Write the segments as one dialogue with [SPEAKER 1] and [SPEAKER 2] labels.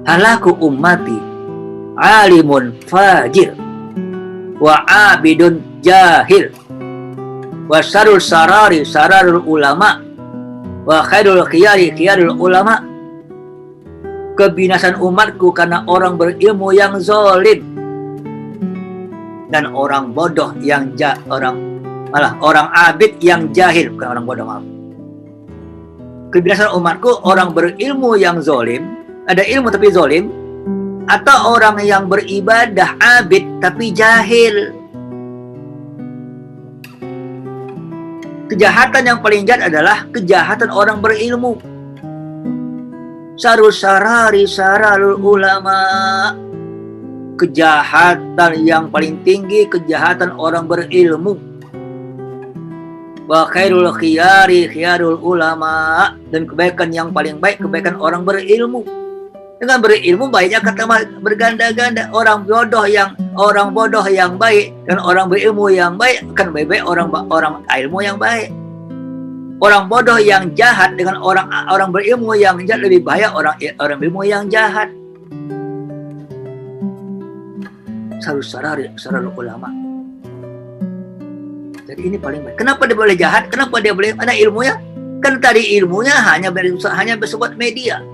[SPEAKER 1] halaku ummati alimun fajir wa abidun jahil wa syarul sarari sararul ulama wa khairul khiyari khiyarul ulama. Kebinasan umatku karena orang berilmu yang zalim dan orang bodoh yang orang abid yang jahil, bukan orang bodoh, maaf. Kebinasan umatku orang berilmu yang zalim, ada ilmu tapi zalim, atau orang yang beribadah abid tapi jahil. Kejahatan yang paling jahat adalah kejahatan orang berilmu. Sarul sarari sararul ulama. Kejahatan yang paling tinggi kejahatan orang berilmu. Wa khairul khiyari khiyarul ulama. Dan kebaikan yang paling baik kebaikan orang berilmu. Dengan berilmu baiknya kata berganda-ganda. Orang bodoh yang baik dan orang berilmu yang baik kan baik-baik orang ilmu yang baik. Orang bodoh yang jahat dengan orang berilmu yang jahat lebih bahaya orang berilmu yang jahat. Sarul ulama. Jadi ini paling baik. Kenapa dia boleh jahat? Kenapa dia boleh? Mana ilmunya? Kan tadi ilmunya hanya bersifat media.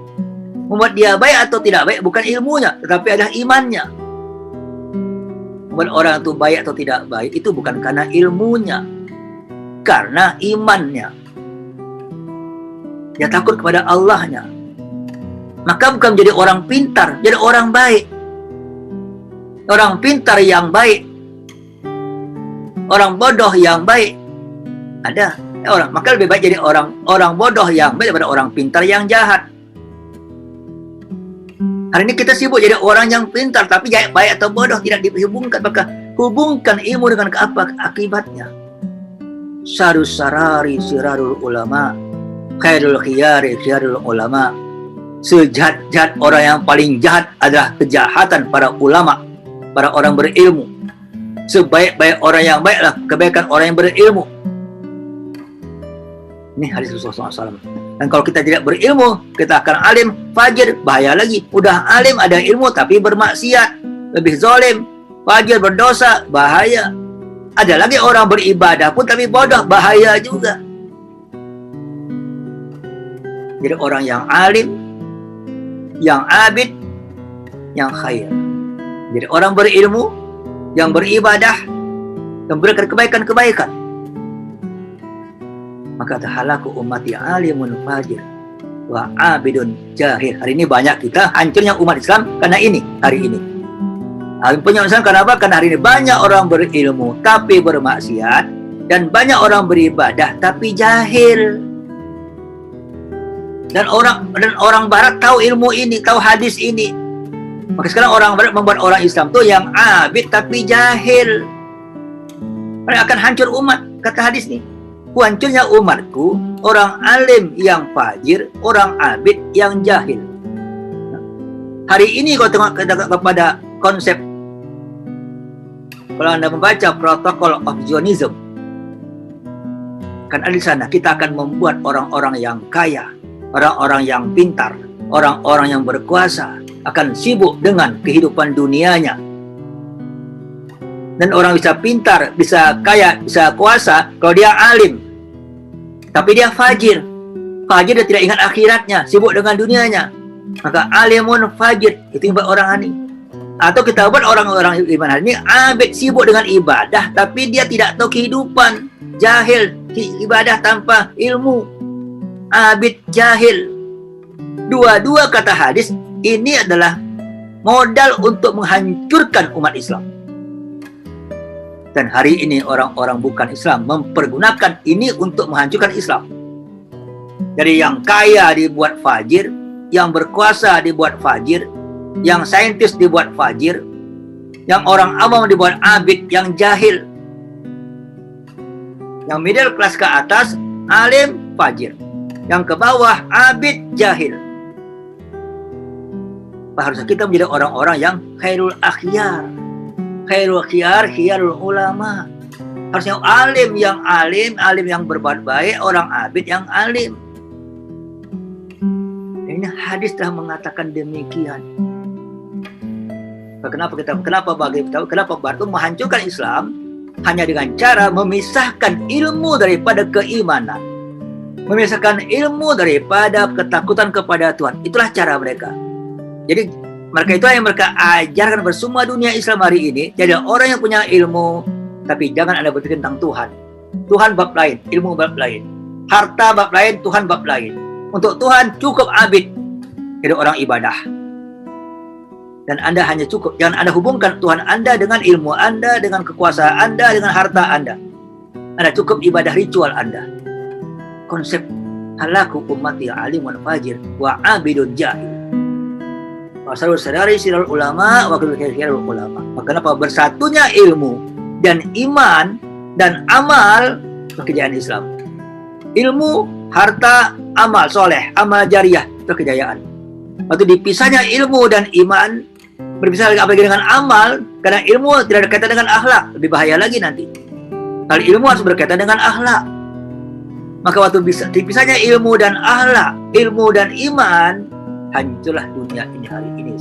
[SPEAKER 1] Membuat dia baik atau tidak baik bukan ilmunya, tetapi adalah imannya. Membuat orang itu baik atau tidak baik itu bukan karena ilmunya, karena imannya. Dia takut kepada Allahnya. Maka bukan menjadi orang pintar, jadi orang baik. Orang pintar yang baik, orang bodoh yang baik. Ada orang, maka lebih baik jadi orang bodoh yang baik daripada orang pintar yang jahat. Hari ini kita sibuk jadi orang yang pintar, tapi baik atau bodoh tidak dihubungkan. Maka hubungkan ilmu dengan apa akibatnya. Sarus sarari sirarul ulama, khairul khiyari khiyarul ulama. Sejahat-jahat orang yang paling jahat adalah kejahatan para ulama, para orang berilmu. Sebaik-baik orang yang baiklah kebaikan orang yang berilmu. Ini hadis Rasulullah SAW. Dan kalau kita tidak berilmu, kita akan alim, fajir, bahaya lagi. Udah alim, ada ilmu, tapi bermaksiat, lebih zalim, fajir, berdosa, bahaya. Ada lagi orang beribadah pun, tapi bodoh, bahaya juga. Jadi orang yang alim, yang abid, yang khair. Jadi orang berilmu, yang beribadah, yang memberikan kebaikan-kebaikan. Maka halaku ummati alimun fajir wa abidun jahil. Hari ini banyak kita hancurnya umat Islam karena ini hari ini. Hancurnya Islam karena apa? Karena hari ini banyak orang berilmu tapi bermaksiat dan banyak orang beribadah tapi jahil. Dan orang barat tahu ilmu ini, tahu hadis ini. Maka sekarang orang barat membuat orang Islam tuh yang abid tapi jahil. Mereka akan hancur umat, kata hadis nih. Hancurnya umatku, orang alim yang fajir, orang abid yang jahil. Hari ini kalau tengok kepada konsep, kalau Anda membaca Protocol of Zionism, kan ada di sana, kita akan membuat orang-orang yang kaya, orang-orang yang pintar, orang-orang yang berkuasa, akan sibuk dengan kehidupan dunianya. Dan orang bisa pintar, bisa kaya, bisa kuasa kalau dia alim. Tapi dia fajir. Fajir dia tidak ingat akhiratnya, sibuk dengan dunianya. Maka alimun fajir, itu yang buat orang ini. Atau kita buat orang-orang iman hari ini abid, sibuk dengan ibadah, tapi dia tidak tahu kehidupan. Jahil, ibadah tanpa ilmu. Abid, jahil. Dua-dua kata hadis, ini adalah modal untuk menghancurkan umat Islam. Dan hari ini orang-orang bukan Islam mempergunakan ini untuk menghancurkan Islam. Jadi yang kaya dibuat fajir, yang berkuasa dibuat fajir, yang saintis dibuat fajir, yang orang awam dibuat abid, yang jahil. Yang middle class ke atas, alim, fajir. Yang ke bawah, abid, jahil. Harusnya kita menjadi orang-orang yang khairul akhyar. Khairul khiyar, khiyarul ulama. Harusnya alim yang berbuat baik, orang abid yang alim. Ini hadis telah mengatakan demikian. Kenapa Barat itu menghancurkan Islam hanya dengan cara memisahkan ilmu daripada keimanan, memisahkan ilmu daripada ketakutan kepada Tuhan. Itulah cara mereka. Jadi mereka itu yang mereka ajarkan kepada semua dunia Islam hari ini. Jadi orang yang punya ilmu, tapi jangan Anda berpikir tentang Tuhan. Tuhan bab lain, ilmu bab lain, harta bab lain, Tuhan bab lain. Untuk Tuhan cukup abid jadi orang ibadah. Dan Anda hanya cukup. Jangan Anda hubungkan Tuhan Anda dengan ilmu Anda, dengan kekuasaan Anda, dengan harta Anda. Anda cukup ibadah ritual Anda. Konsep halaku ummati alimun fajir wa abidun jahil. Masalah sadari sirul ulama wa sirul ulama. Maka kenapa bersatunya ilmu dan iman dan amal kejayaan Islam. Ilmu, harta, amal soleh, amal jariah itu kejayaan. Waktu dipisahnya ilmu dan iman, berpisah apalagi dengan amal, karena ilmu tidak berkaitan dengan akhlak, lebih bahaya lagi nanti. Kalau ilmu harus berkaitan dengan akhlak. Maka waktu dipisahnya ilmu dan akhlak, ilmu dan iman, hancurlah dunia ini hari ini.